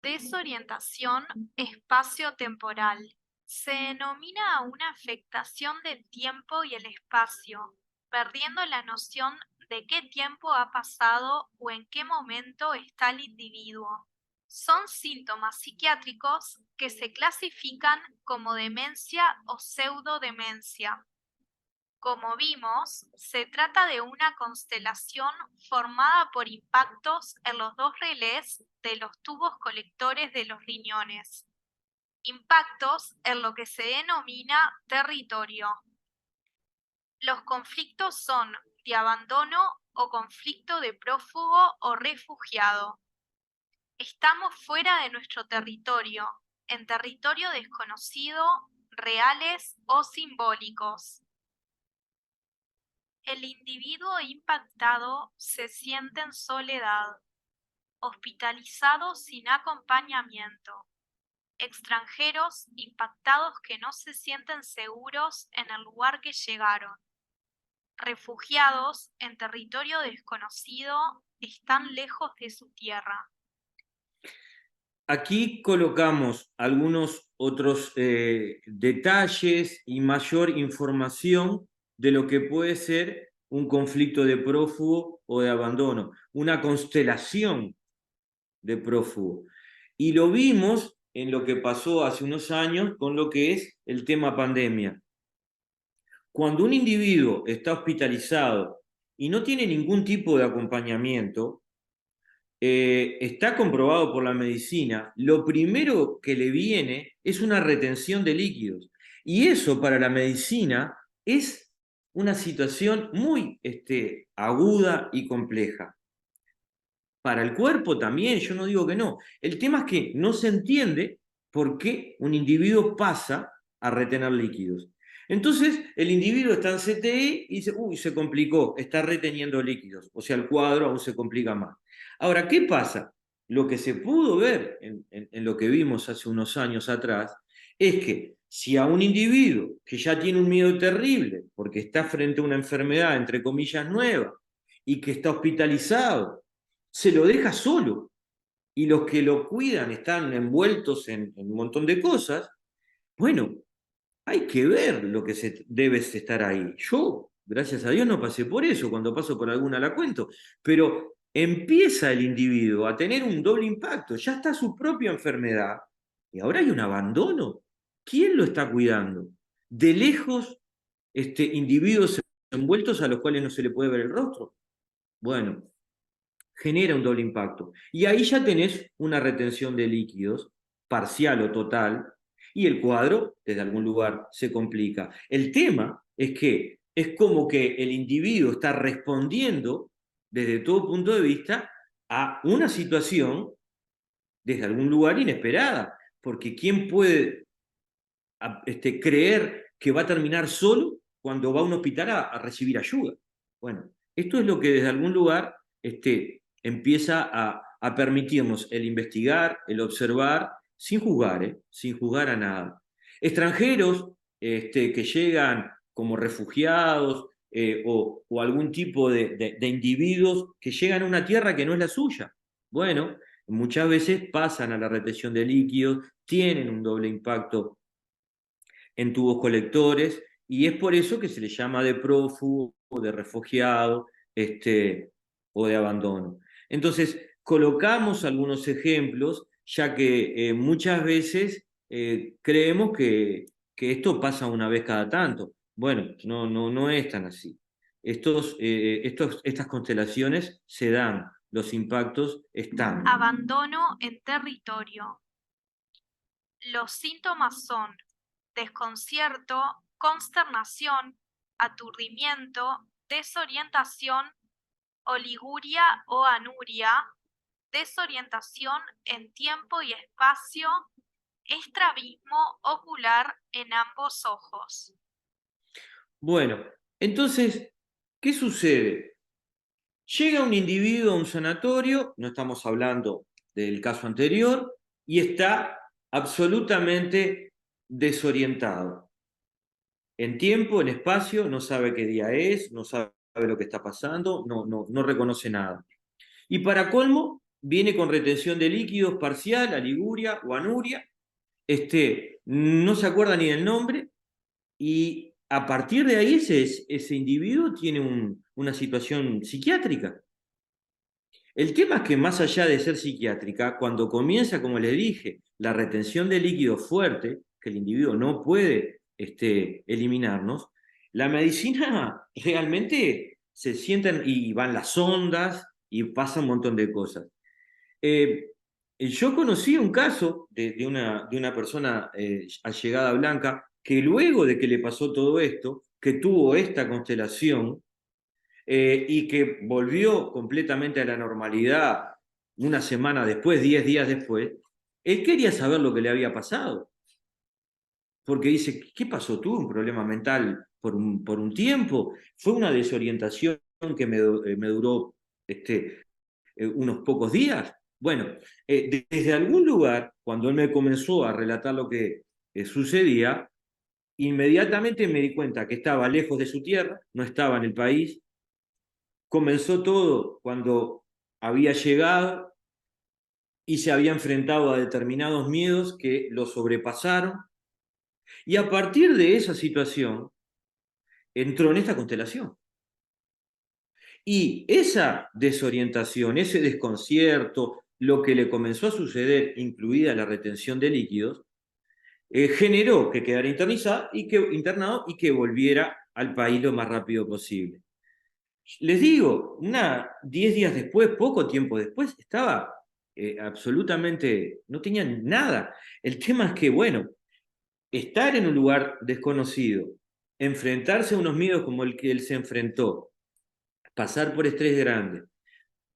Desorientación espacio-temporal. Se denomina a una afectación del tiempo y el espacio, perdiendo la noción de qué tiempo ha pasado o en qué momento está el individuo. Son síntomas psiquiátricos que se clasifican como demencia o pseudodemencia. Como vimos, se trata de una constelación formada por impactos en los dos relés de los tubos colectores de los riñones. Impactos en lo que se denomina territorio. Los conflictos son de abandono o conflicto de prófugo o refugiado. Estamos fuera de nuestro territorio, en territorio desconocido, reales o simbólicos. El individuo impactado se siente en soledad, hospitalizado sin acompañamiento, extranjeros impactados que no se sienten seguros en el lugar que llegaron, refugiados en territorio desconocido, están lejos de su tierra. Aquí colocamos algunos otros detalles y mayor información de lo que puede ser un conflicto de prófugo o de abandono, una constelación de prófugo. Y lo vimos en lo que pasó hace unos años con lo que es el tema pandemia. Cuando un individuo está hospitalizado y no tiene ningún tipo de acompañamiento, está comprobado por la medicina, lo primero que le viene es una retención de líquidos. Y eso para la medicina es una situación muy aguda y compleja. Para el cuerpo también, yo no digo que no. El tema es que no se entiende por qué un individuo pasa a retener líquidos. Entonces, el individuo está en CTI y dice, uy, se complicó, está reteniendo líquidos. O sea, el cuadro aún se complica más. Ahora, ¿qué pasa? Lo que se pudo ver en lo que vimos hace unos años atrás es que si a un individuo que ya tiene un miedo terrible, porque está frente a una enfermedad, entre comillas, nueva, y que está hospitalizado, se lo deja solo y los que lo cuidan están envueltos en un montón de cosas, bueno, hay que ver lo que se debe estar ahí. Yo, gracias a Dios, no pasé por eso, cuando paso por alguna la cuento, pero empieza el individuo a tener un doble impacto, ya está su propia enfermedad y ahora hay un abandono. ¿Quién lo está cuidando? De lejos, individuos envueltos a los cuales no se le puede ver el rostro. Bueno, genera un doble impacto. Y ahí ya tenés una retención de líquidos, parcial o total, y el cuadro desde algún lugar se complica. El tema es que es como que el individuo está respondiendo desde todo punto de vista a una situación desde algún lugar inesperada, porque ¿quién puede creer que va a terminar solo cuando va a un hospital a recibir ayuda? Bueno, esto es lo que desde algún lugar empieza a permitirnos el investigar, el observar, sin juzgar a nada. Extranjeros que llegan como refugiados o algún tipo de individuos que llegan a una tierra que no es la suya. Bueno, muchas veces pasan a la retención de líquidos, tienen un doble impacto en tubos colectores, y es por eso que se le llama de prófugo, o de refugiado, o de abandono. Entonces, colocamos algunos ejemplos, ya que muchas veces creemos que esto pasa una vez cada tanto. Bueno, no es tan así. Estas constelaciones se dan, los impactos están. Abandono en territorio. Los síntomas son desconcierto, consternación, aturdimiento, desorientación, oliguria o anuria, desorientación en tiempo y espacio, estrabismo ocular en ambos ojos. Bueno, entonces, ¿qué sucede? Llega un individuo a un sanatorio, no estamos hablando del caso anterior, y está absolutamente desorientado. En tiempo, en espacio, no sabe qué día es, no sabe lo que está pasando, no reconoce nada. Y para colmo, viene con retención de líquidos parcial a Liguria o a Nuria, no se acuerda ni del nombre, y a partir de ahí ese individuo tiene una situación psiquiátrica. El tema es que más allá de ser psiquiátrica, cuando comienza, como les dije, la retención de líquido fuerte, que el individuo no puede eliminarnos, la medicina realmente se sientan y van las ondas y pasa un montón de cosas. Yo conocí un caso de una persona allegada blanca que luego de que le pasó todo esto, que tuvo esta constelación, y que volvió completamente a la normalidad una semana después, 10 días después, él quería saber lo que le había pasado. Porque dice, ¿qué pasó? ¿Tuve un problema mental por un tiempo? ¿Fue una desorientación que me duró unos pocos días? Bueno, desde algún lugar, cuando él me comenzó a relatar lo que sucedía, inmediatamente me di cuenta que estaba lejos de su tierra, no estaba en el país. Comenzó todo cuando había llegado y se había enfrentado a determinados miedos que lo sobrepasaron, y a partir de esa situación entró en esta constelación. Y esa desorientación, ese desconcierto, lo que le comenzó a suceder, incluida la retención de líquidos, generó que quedara internado y que volviera al país lo más rápido posible. Les digo, 10 días después, poco tiempo después, estaba absolutamente, no tenía nada. El tema es que, bueno, estar en un lugar desconocido, enfrentarse a unos miedos como el que él se enfrentó, pasar por estrés grande,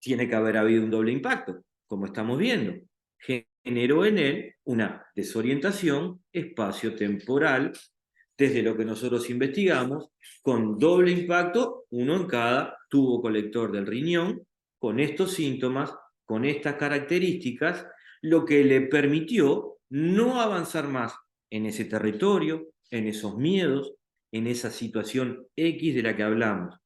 tiene que haber habido un doble impacto, como estamos viendo. Generó en él una desorientación espacio-temporal, desde lo que nosotros investigamos, con doble impacto, uno en cada tubo colector del riñón, con estos síntomas, con estas características, lo que le permitió no avanzar más en ese territorio, en esos miedos, en esa situación X de la que hablamos.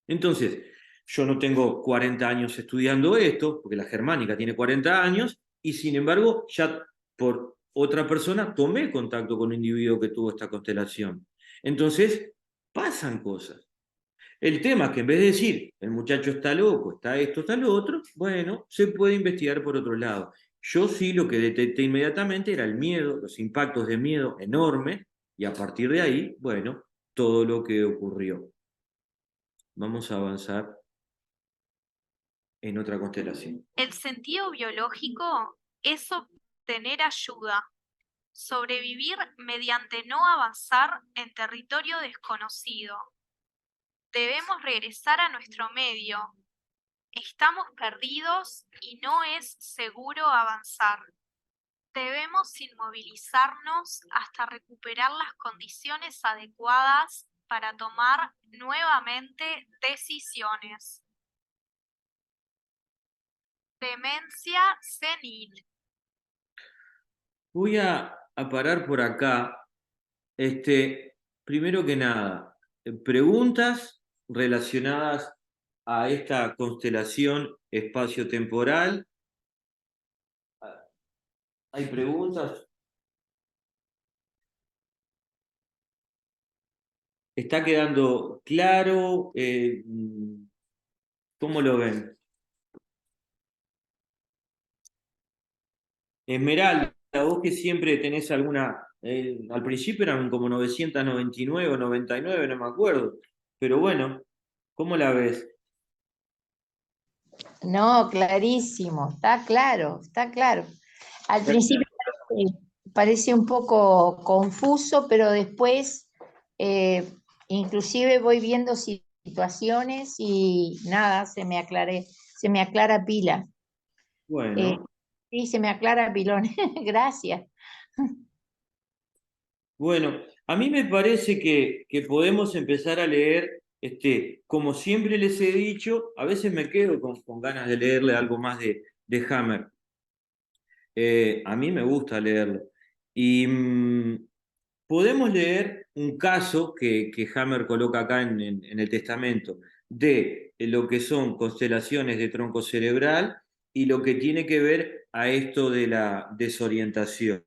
Entonces, yo no tengo 40 años estudiando esto, porque la germánica tiene 40 años, y sin embargo, ya por otra persona tomé contacto con un individuo que tuvo esta constelación. Entonces, pasan cosas. El tema es que en vez de decir, el muchacho está loco, está esto, está lo otro, bueno, se puede investigar por otro lado. Yo sí lo que detecté inmediatamente era el miedo, los impactos de miedo enormes, y a partir de ahí, bueno, todo lo que ocurrió. Vamos a avanzar en otra constelación. El sentido biológico es obtener ayuda, sobrevivir mediante no avanzar en territorio desconocido. Debemos regresar a nuestro medio. Estamos perdidos y no es seguro avanzar. Debemos inmovilizarnos hasta recuperar las condiciones adecuadas para tomar nuevamente decisiones. Demencia senil. Voy a parar por acá. Primero que nada, preguntas relacionadas a esta constelación espacio-temporal. ¿Hay preguntas? ¿Está quedando claro? ¿Cómo lo ven? Esmeralda, vos que siempre tenés alguna, al principio eran como 999 o 99, no me acuerdo, pero bueno, ¿cómo la ves? No, clarísimo, está claro, está claro. Al principio parece un poco confuso, pero después inclusive voy viendo situaciones y nada, se me aclara pila. Bueno, Sí, se me aclara pilón. Gracias. bueno, a mí me parece que podemos empezar a leer, como siempre les he dicho, a veces me quedo con ganas de leerle algo más de Hammer. A mí me gusta leerlo. Y podemos leer un caso que Hammer coloca acá en el testamento de lo que son constelaciones de tronco cerebral, y lo que tiene que ver a esto de la desorientación.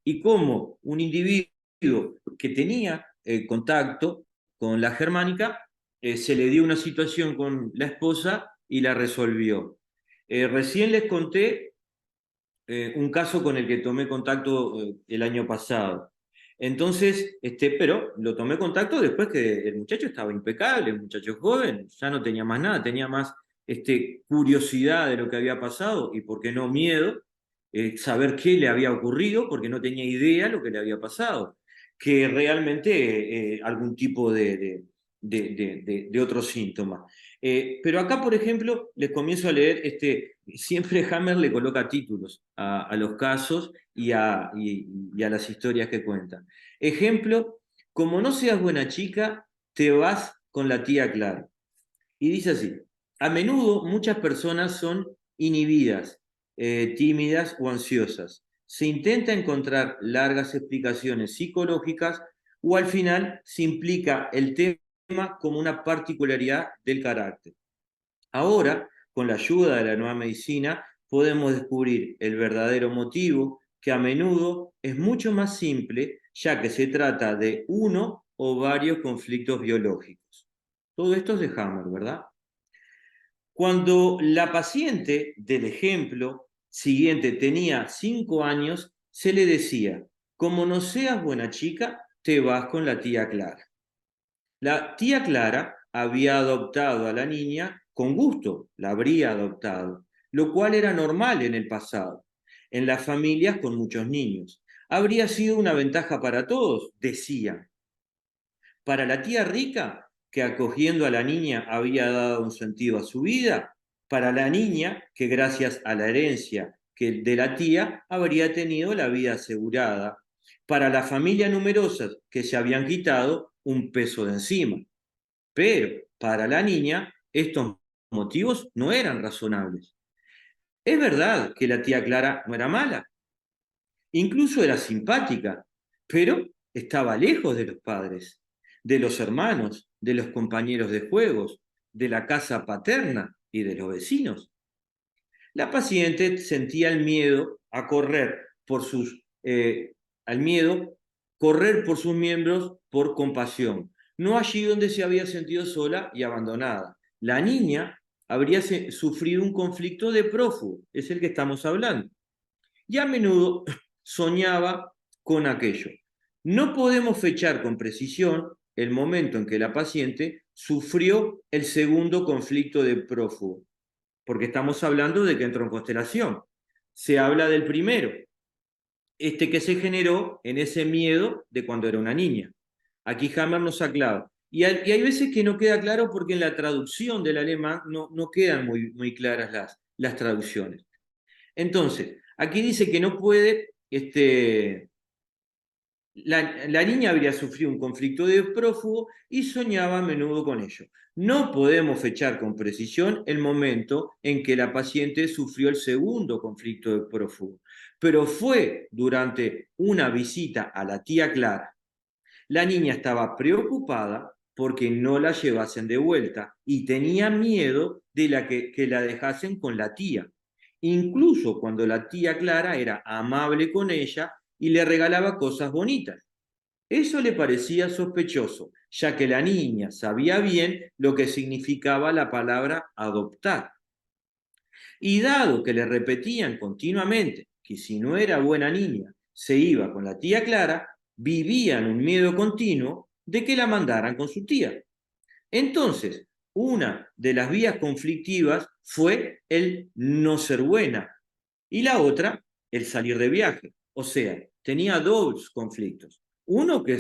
Y cómo un individuo que tenía contacto con la germánica se le dio una situación con la esposa y la resolvió. Recién les conté un caso con el que tomé contacto el año pasado. Entonces, pero lo tomé contacto después que el muchacho estaba impecable, el muchacho joven, ya no tenía más nada, tenía más curiosidad de lo que había pasado y, por qué no, miedo, saber qué le había ocurrido, porque no tenía idea lo que le había pasado, que realmente algún tipo de otro síntoma. Pero acá, por ejemplo, les comienzo a leer, siempre Hammer le coloca títulos a los casos y a las historias que cuentan. Ejemplo, como no seas buena chica, te vas con la tía Clara. Y dice así: a menudo muchas personas son inhibidas, tímidas o ansiosas. Se intenta encontrar largas explicaciones psicológicas o al final se implica el tema como una particularidad del carácter. Ahora, con la ayuda de la nueva medicina, podemos descubrir el verdadero motivo, que a menudo es mucho más simple, ya que se trata de uno o varios conflictos biológicos. Todo esto es de Hammer, ¿verdad? Cuando la paciente del ejemplo siguiente tenía 5 años, se le decía: como no seas buena chica, te vas con la tía Clara. La tía Clara había adoptado a la niña con gusto, la habría adoptado, lo cual era normal en el pasado, en las familias con muchos niños. Habría sido una ventaja para todos, decían. Para la tía rica, que acogiendo a la niña había dado un sentido a su vida; para la niña, que gracias a la herencia de la tía habría tenido la vida asegurada; para la familia numerosa, que se habían quitado un peso de encima. Pero para la niña estos motivos no eran razonables. Es verdad que la tía Clara no era mala, incluso era simpática, pero estaba lejos de los padres, de los hermanos, de los compañeros de juegos, de la casa paterna y de los vecinos. La paciente sentía el miedo a correr por sus, al miedo, correr por sus miembros por compasión, no allí donde se había sentido sola y abandonada. La niña habría sufrido un conflicto de prófugo, es el que estamos hablando, y a menudo soñaba con aquello. No podemos fechar con precisión el momento en que la paciente sufrió el segundo conflicto de prófugo, porque estamos hablando de que entró en constelación. Se habla del primero, que se generó en ese miedo de cuando era una niña. Aquí Hammer nos aclara. Y hay veces que no queda claro porque en la traducción del alemán no quedan muy claras las traducciones. Entonces, aquí dice que no puede, la niña habría sufrido un conflicto de prófugo y soñaba a menudo con ello. No podemos fechar con precisión el momento en que la paciente sufrió el segundo conflicto de prófugo, pero fue durante una visita a la tía Clara. La niña estaba preocupada porque no la llevasen de vuelta y tenía miedo de que la dejasen con la tía, incluso cuando la tía Clara era amable con ella y le regalaba cosas bonitas. Eso le parecía sospechoso, ya que la niña sabía bien lo que significaba la palabra adoptar. Y dado que le repetían continuamente que si no era buena niña se iba con la tía Clara, vivía en un miedo continuo de que la mandaran con su tía. Entonces, una de las vías conflictivas fue el no ser buena y la otra, el salir de viaje. O sea, tenía dos conflictos. Uno que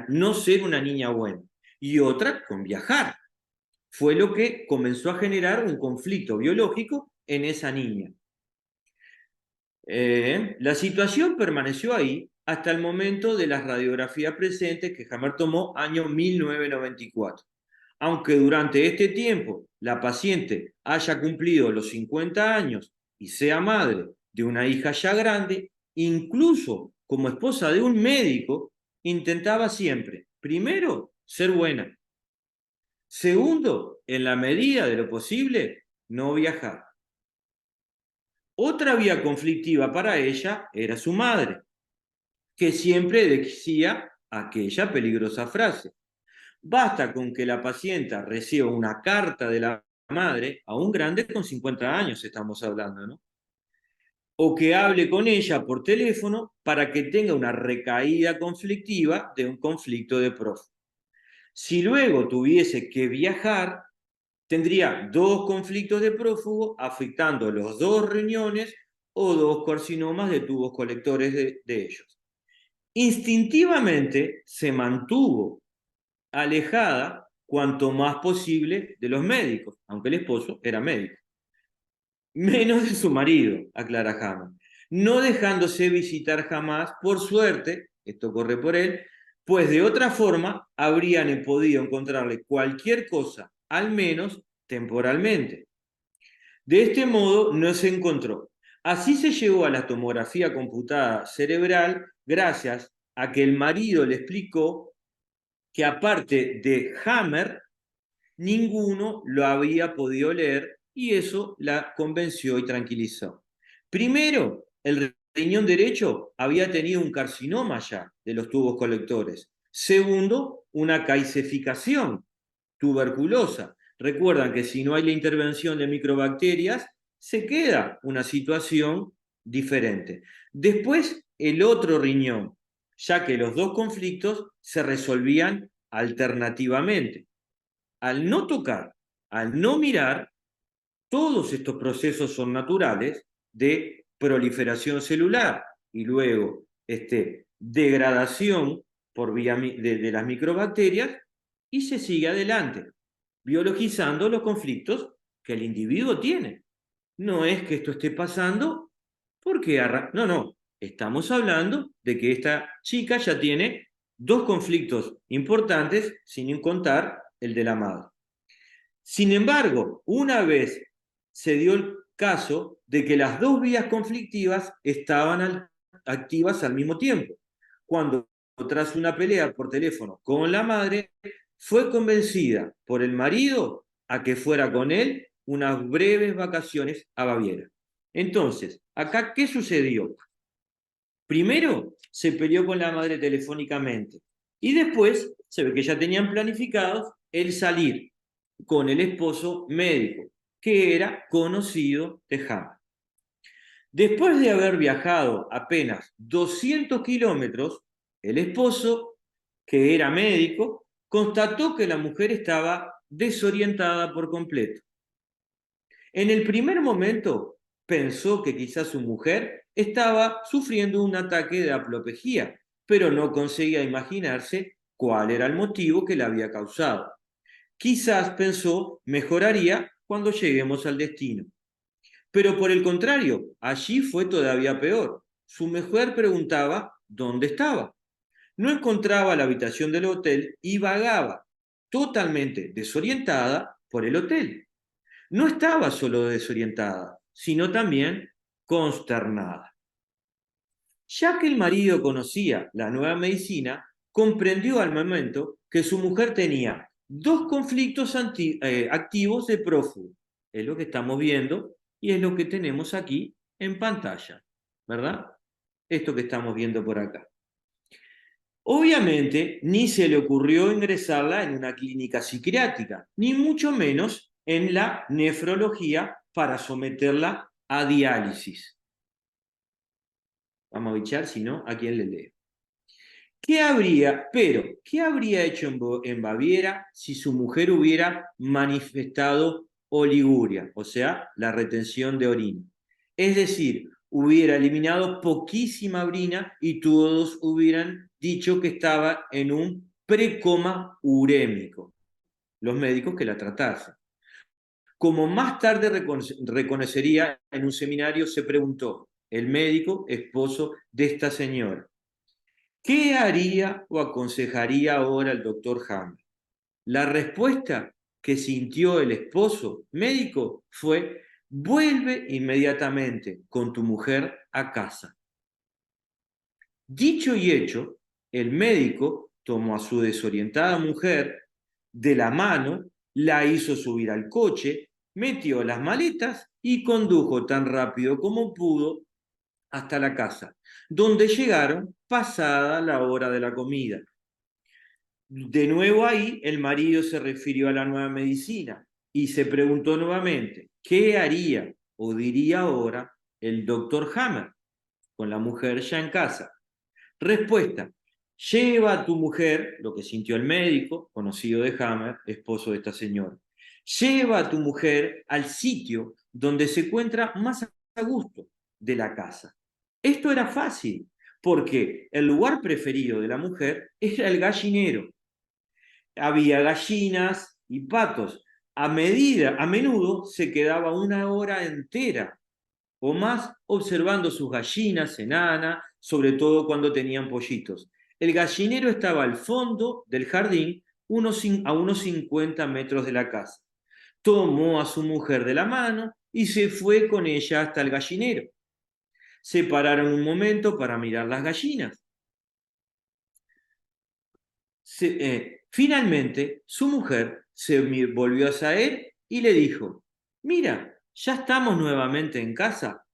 no ser una niña buena y otra con viajar. Fue lo que comenzó a generar un conflicto biológico en esa niña. La situación permaneció ahí hasta el momento de las radiografías presentes que Hammer tomó año 1994. Aunque durante este tiempo la paciente haya cumplido los 50 años y sea madre de una hija ya grande, incluso como esposa de un médico, intentaba siempre, primero, ser buena. Segundo, en la medida de lo posible, no viajar. Otra vía conflictiva para ella era su madre, que siempre decía aquella peligrosa frase: basta con que la paciente reciba una carta de la madre, a un grande con 50 años estamos hablando, ¿no? O que hable con ella por teléfono para que tenga una recaída conflictiva de un conflicto de prófugo. Si luego tuviese que viajar, tendría dos conflictos de prófugo afectando los dos riñones o dos carcinomas de tubos colectores de ellos. Instintivamente se mantuvo alejada cuanto más posible de los médicos, aunque el esposo era médico. Menos de su marido, aclara Hammer, no dejándose visitar jamás, por suerte, esto corre por él, pues de otra forma habrían podido encontrarle cualquier cosa, al menos temporalmente. De este modo no se encontró. Así se llegó a la tomografía computada cerebral gracias a que el marido le explicó que aparte de Hammer, ninguno lo había podido leer y eso la convenció y tranquilizó. Primero, el riñón derecho había tenido un carcinoma ya de los tubos colectores. Segundo, una calcificación tuberculosa. Recuerdan que si no hay la intervención de microbacterias, se queda una situación diferente. Después, el otro riñón, ya que los dos conflictos se resolvían alternativamente. Al no tocar, al no mirar, todos estos procesos son naturales de proliferación celular y luego degradación por vía de las microbacterias y se sigue adelante, biologizando los conflictos que el individuo tiene. No es que esto esté pasando porque no, estamos hablando de que esta chica ya tiene dos conflictos importantes sin contar el de la madre. Sin embargo, una vez se dio el caso de que las dos vías conflictivas estaban activas al mismo tiempo, cuando tras una pelea por teléfono con la madre, fue convencida por el marido a que fuera con él unas breves vacaciones a Baviera. Entonces, acá, ¿qué sucedió? Primero, se peleó con la madre telefónicamente y después se ve que ya tenían planificados el salir con el esposo médico, que era conocido de Hammer. Después de haber viajado apenas 200 kilómetros, el esposo, que era médico, constató que la mujer estaba desorientada por completo. En el primer momento pensó que quizás su mujer estaba sufriendo un ataque de apoplejía, pero no conseguía imaginarse cuál era el motivo que la había causado. Quizás pensó mejoraría cuando lleguemos al destino. Pero por el contrario, allí fue todavía peor. Su mujer preguntaba dónde estaba. No encontraba la habitación del hotel y vagaba, totalmente desorientada, por el hotel. No estaba solo desorientada, sino también consternada. Ya que el marido conocía la nueva medicina, comprendió al momento que su mujer tenía dos conflictos activos de prófugo. Es lo que estamos viendo y es lo que tenemos aquí en pantalla, ¿verdad? Esto que estamos viendo por acá. Obviamente, ni se le ocurrió ingresarla en una clínica psiquiátrica, ni mucho menos en la nefrología para someterla a diálisis. Vamos a bichar, si no, ¿a quién le leo? ¿Qué habría hecho en Baviera si su mujer hubiera manifestado oliguria, o sea, la retención de orina? Es decir, hubiera eliminado poquísima orina y todos hubieran dicho que estaba en un precoma urémico, los médicos que la tratasen. Como más tarde reconocería en un seminario, se preguntó el médico esposo de esta señora: ¿qué haría o aconsejaría ahora el doctor Hammer? La respuesta que sintió el esposo médico fue: vuelve inmediatamente con tu mujer a casa. Dicho y hecho, el médico tomó a su desorientada mujer de la mano, la hizo subir al coche metió las maletas y condujo tan rápido como pudo hasta la casa, donde llegaron pasada la hora de la comida. De nuevo ahí, el marido se refirió a la nueva medicina y se preguntó nuevamente, ¿qué haría o diría ahora el doctor Hammer con la mujer ya en casa? Respuesta, lleva a tu mujer, lo que sintió el médico, conocido de Hammer, esposo de esta señora, lleva a tu mujer al sitio donde se encuentra más a gusto de la casa. Esto era fácil, porque el lugar preferido de la mujer era el gallinero. Había gallinas y patos. A menudo se quedaba una hora entera o más observando sus gallinas enanas, sobre todo cuando tenían pollitos. El gallinero estaba al fondo del jardín, a unos 50 metros de la casa. Tomó a su mujer de la mano y se fue con ella hasta el gallinero. Se pararon un momento para mirar las gallinas. Finalmente, su mujer se volvió hacia él y le dijo, mira, ya estamos nuevamente en casa.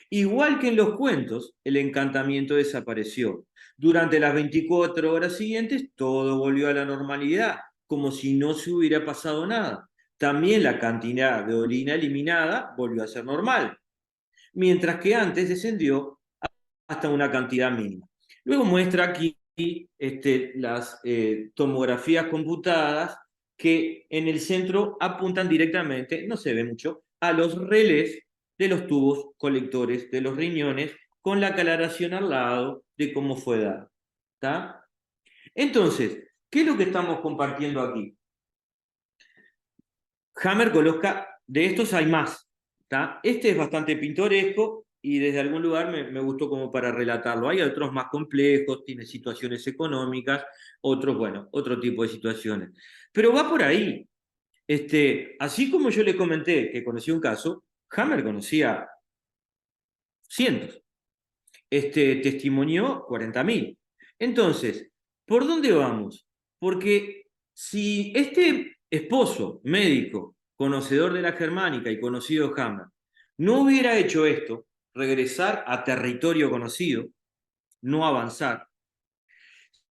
Igual que en los cuentos, el encantamiento desapareció. Durante las 24 horas siguientes, todo volvió a la normalidad, como si no se hubiera pasado nada. También la cantidad de orina eliminada volvió a ser normal, mientras que antes descendió hasta una cantidad mínima. Luego muestra aquí las tomografías computadas que en el centro apuntan directamente, no se ve mucho, a los relés de los tubos colectores de los riñones, con la aclaración al lado de cómo fue dado. ¿Está? Entonces, ¿qué es lo que estamos compartiendo aquí? Hammer coloca, de estos hay más. ¿Está? Este es bastante pintoresco y desde algún lugar me gustó como para relatarlo. Hay otros más complejos, tiene situaciones económicas, otros, bueno, otro tipo de situaciones. Pero va por ahí. Así como yo le comenté que conocí un caso, Hammer conocía cientos. Testimonió 40.000. Entonces, ¿por dónde vamos? Porque si este esposo, médico, conocedor de la germánica y conocido Hammer, no hubiera hecho esto, regresar a territorio conocido, no avanzar,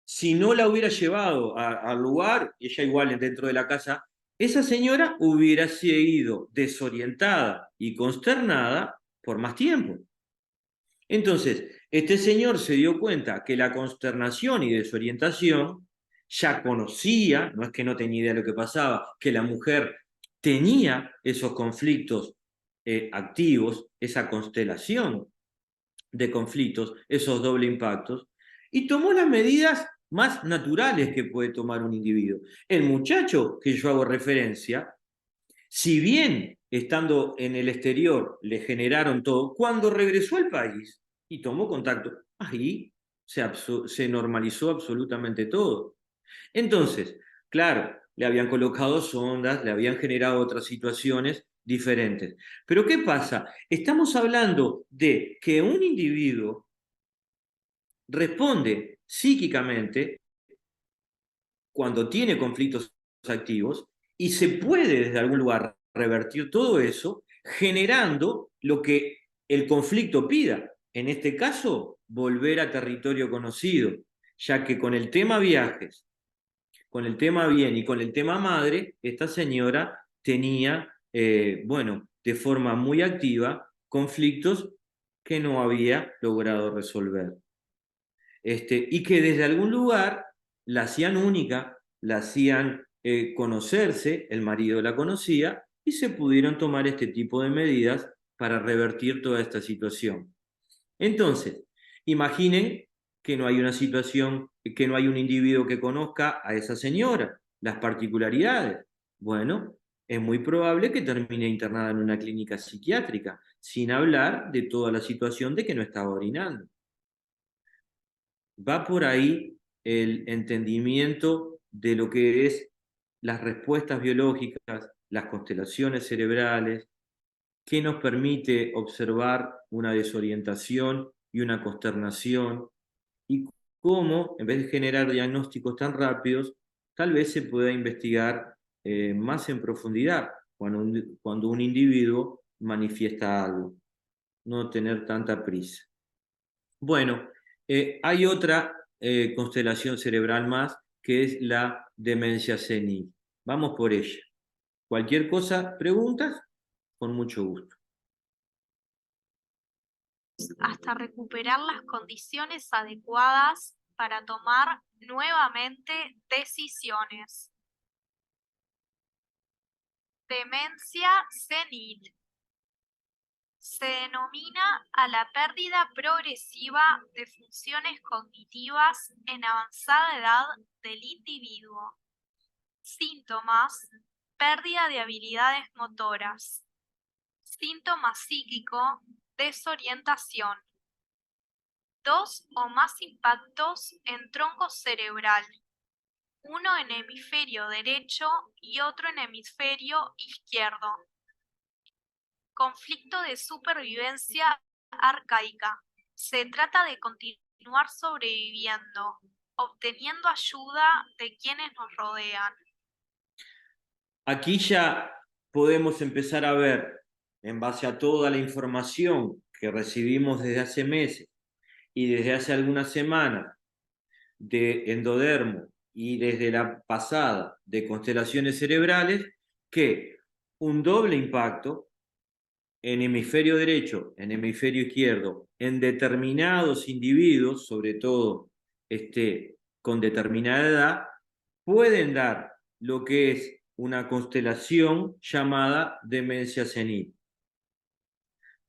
si no la hubiera llevado al lugar, ella igual dentro de la casa, esa señora hubiera seguido desorientada y consternada por más tiempo. Entonces, este señor se dio cuenta que la consternación y desorientación ya conocía, no es que no tenía idea de lo que pasaba, que la mujer tenía esos conflictos activos, esa constelación de conflictos, esos doble impactos, y tomó las medidas más naturales que puede tomar un individuo. El muchacho que yo hago referencia, si bien estando en el exterior le generaron todo, cuando regresó al país y tomó contacto, ahí se normalizó absolutamente todo. Entonces, claro, le habían colocado sondas, le habían generado otras situaciones diferentes. Pero ¿qué pasa? Estamos hablando de que un individuo responde psíquicamente cuando tiene conflictos activos y se puede desde algún lugar revertir todo eso generando lo que el conflicto pida. En este caso, volver a territorio conocido, ya que con el tema viajes, con el tema bien y con el tema madre, esta señora tenía, bueno, de forma muy activa, conflictos que no había logrado resolver. Y que desde algún lugar la hacían única, la hacían conocerse, el marido la conocía, y se pudieron tomar este tipo de medidas para revertir toda esta situación. Entonces, imaginen que no hay una situación, que no hay un individuo que conozca a esa señora, las particularidades. Bueno, es muy probable que termine internada en una clínica psiquiátrica, sin hablar de toda la situación de que no estaba orinando. Va por ahí el entendimiento de lo que es las respuestas biológicas, las constelaciones cerebrales, que nos permite observar una desorientación y una consternación, y cómo, en vez de generar diagnósticos tan rápidos, tal vez se pueda investigar más en profundidad. cuando un individuo manifiesta algo. No tener tanta prisa. Bueno, hay otra constelación cerebral más, que es la demencia senil. Vamos por ella. Cualquier cosa, preguntas, con mucho gusto. Hasta recuperar las condiciones adecuadas para tomar nuevamente decisiones. Demencia senil. Se denomina a la pérdida progresiva de funciones cognitivas en avanzada edad del individuo. Síntomas: pérdida de habilidades motoras. Síntoma psíquico: desorientación. 2 o más impactos en tronco cerebral, uno en hemisferio derecho y otro en hemisferio izquierdo. Conflicto de supervivencia arcaica. Se trata de continuar sobreviviendo, obteniendo ayuda de quienes nos rodean. Aquí ya podemos empezar a ver, en base a toda la información que recibimos desde hace meses y desde hace algunas semanas de endodermo y desde la pasada de constelaciones cerebrales, que un doble impacto en hemisferio derecho, en hemisferio izquierdo, en determinados individuos, sobre todo con determinada edad, pueden dar lo que es una constelación llamada demencia senil,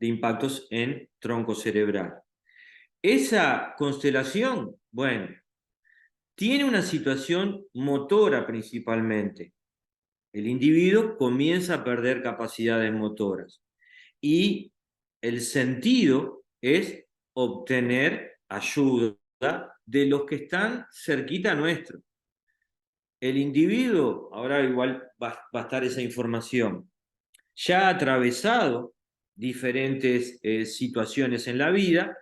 de impactos en tronco cerebral. Esa constelación, bueno, tiene una situación motora principalmente. El individuo comienza a perder capacidades motoras y el sentido es obtener ayuda de los que están cerquita nuestro. El individuo, ahora igual va a estar esa información, ya ha atravesado diferentes situaciones en la vida,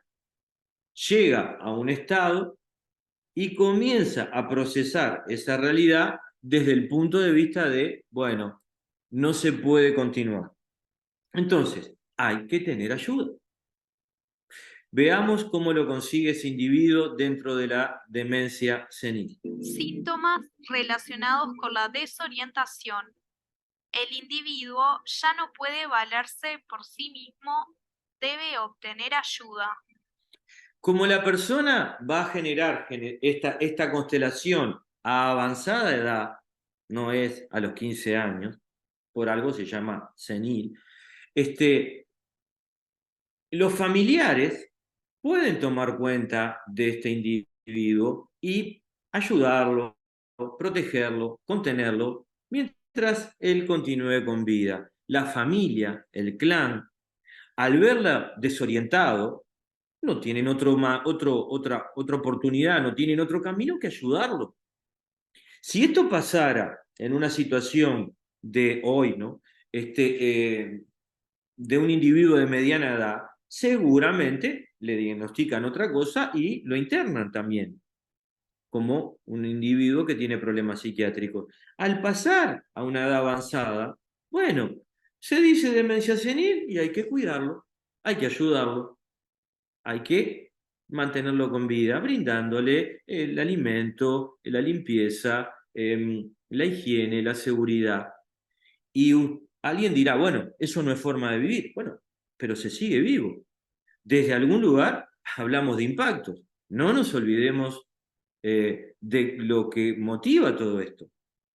llega a un estado y comienza a procesar esa realidad desde el punto de vista de, bueno, no se puede continuar. Entonces, hay que tener ayuda. Veamos cómo lo consigue ese individuo dentro de la demencia senil. Síntomas relacionados con la desorientación. El individuo ya no puede valerse por sí mismo, debe obtener ayuda. Como la persona va a generar esta constelación a avanzada edad, no es a los 15 años, por algo se llama senil, los familiares pueden tomar cuenta de este individuo y ayudarlo, protegerlo, contenerlo, mientras él continúe con vida. La familia, el clan, al verla desorientado, no tienen otra oportunidad, no tienen otro camino que ayudarlo. Si esto pasara en una situación de hoy, ¿no? De un individuo de mediana edad, seguramente le diagnostican otra cosa y lo internan también, como un individuo que tiene problemas psiquiátricos. Al pasar a una edad avanzada, bueno, se dice demencia senil y hay que cuidarlo, hay que ayudarlo, hay que mantenerlo con vida, brindándole el alimento, la limpieza, la higiene, la seguridad. Y alguien dirá, bueno, eso no es forma de vivir. Bueno, pero se sigue vivo. Desde algún lugar hablamos de impactos. No nos olvidemos de lo que motiva todo esto.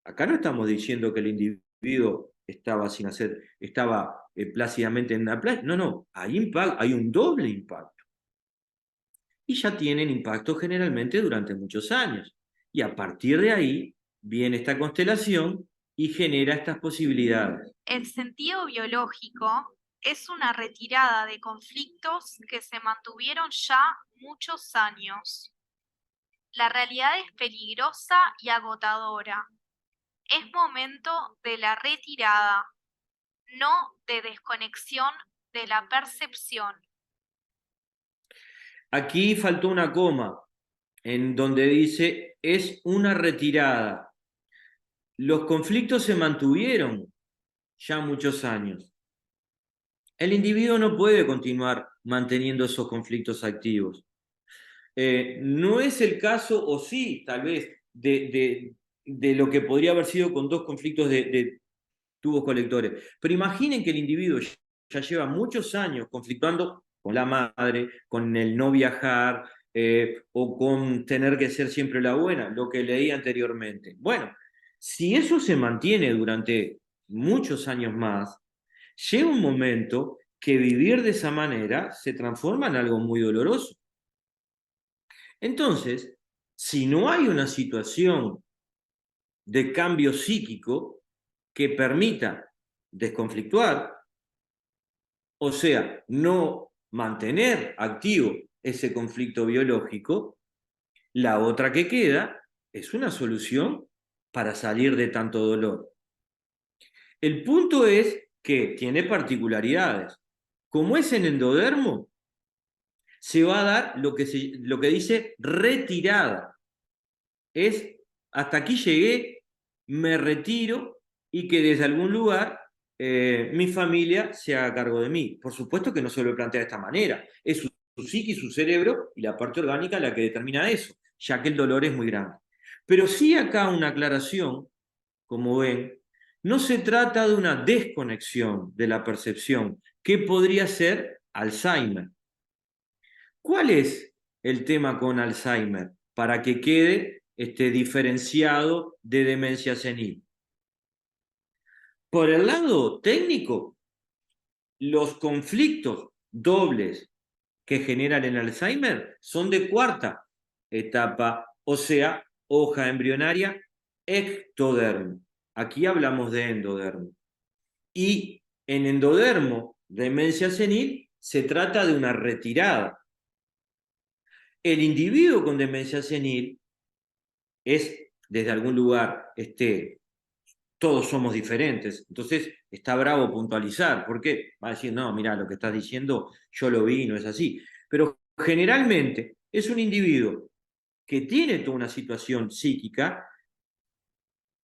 Acá no estamos diciendo que el individuo estaba sin hacer, estaba plácidamente en una playa. No, no, hay un doble impacto. Y ya tienen impacto generalmente durante muchos años. Y a partir de ahí viene esta constelación y genera estas posibilidades. El sentido biológico es una retirada de conflictos que se mantuvieron ya muchos años. La realidad es peligrosa y agotadora. Es momento de la retirada, no de desconexión de la percepción. Aquí faltó una coma en donde dice es una retirada. Los conflictos se mantuvieron ya muchos años. El individuo no puede continuar manteniendo esos conflictos activos. No es el caso, o sí, tal vez, de lo que podría haber sido con dos conflictos de tubos colectores. Pero imaginen que el individuo ya lleva muchos años conflictuando con la madre, con el no viajar, o con tener que ser siempre la buena, lo que leí anteriormente. Bueno, si eso se mantiene durante muchos años más, llega un momento que vivir de esa manera se transforma en algo muy doloroso. Entonces, si no hay una situación de cambio psíquico que permita desconflictuar, o sea, no mantener activo ese conflicto biológico, la otra que queda es una solución para salir de tanto dolor. El punto es que tiene particularidades. Como es en endodermo, se va a dar lo que dice retirada. Es hasta aquí llegué, me retiro y que desde algún lugar mi familia se haga cargo de mí. Por supuesto que no se lo plantea de esta manera. Es su psique, su cerebro y la parte orgánica la que determina eso, ya que el dolor es muy grande. Pero sí acá una aclaración, como ven, no se trata de una desconexión de la percepción, que podría ser Alzheimer. ¿Cuál es el tema con Alzheimer? Para que quede diferenciado de demencia senil. Por el lado técnico, los conflictos dobles que generan el Alzheimer son de cuarta etapa, o sea, hoja embrionaria ectodermo. Aquí hablamos de endodermo. Y en endodermo, demencia senil, se trata de una retirada. El individuo con demencia senil es, desde algún lugar, todos somos diferentes. Entonces, está bravo puntualizar. ¿Por qué? Va a decir, no, mira, lo que estás diciendo, yo lo vi, no es así. Pero generalmente es un individuo que tiene toda una situación psíquica,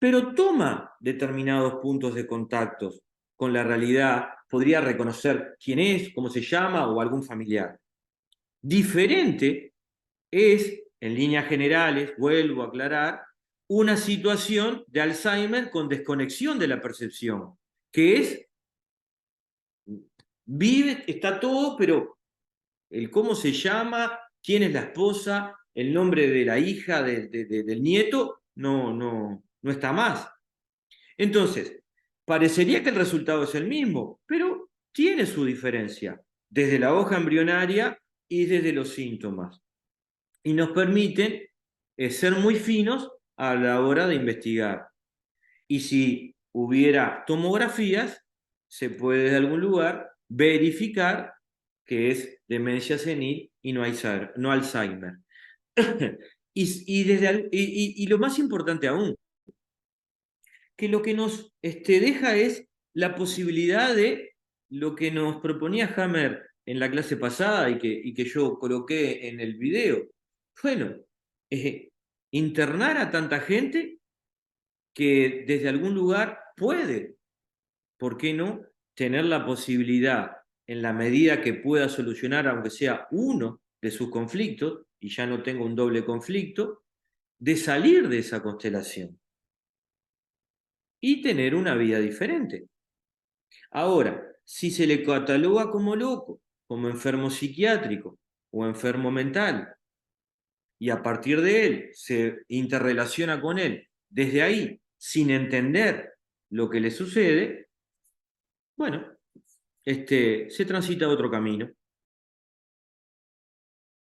pero toma determinados puntos de contacto con la realidad, podría reconocer quién es, cómo se llama o algún familiar. Diferente es, en líneas generales, vuelvo a aclarar, una situación de Alzheimer con desconexión de la percepción, que es, vive, está todo, pero el cómo se llama, quién es la esposa, el nombre de la hija, del nieto, no está más. Entonces, parecería que el resultado es el mismo, pero tiene su diferencia, desde la hoja embrionaria y desde los síntomas. Y nos permiten ser muy finos a la hora de investigar. Y si hubiera tomografías, se puede de algún lugar verificar que es demencia senil y no Alzheimer. Y lo más importante aún, que lo que nos deja es la posibilidad de lo que nos proponía Hammer en la clase pasada y que yo coloqué en el video. Bueno, internar a tanta gente que desde algún lugar puede, ¿por qué no?, tener la posibilidad, en la medida que pueda solucionar, aunque sea uno de sus conflictos, y ya no tengo un doble conflicto, de salir de esa constelación y tener una vida diferente. Ahora, si se le cataloga como loco, como enfermo psiquiátrico o enfermo mental, y a partir de él se interrelaciona con él desde ahí, sin entender lo que le sucede, bueno, se transita otro camino.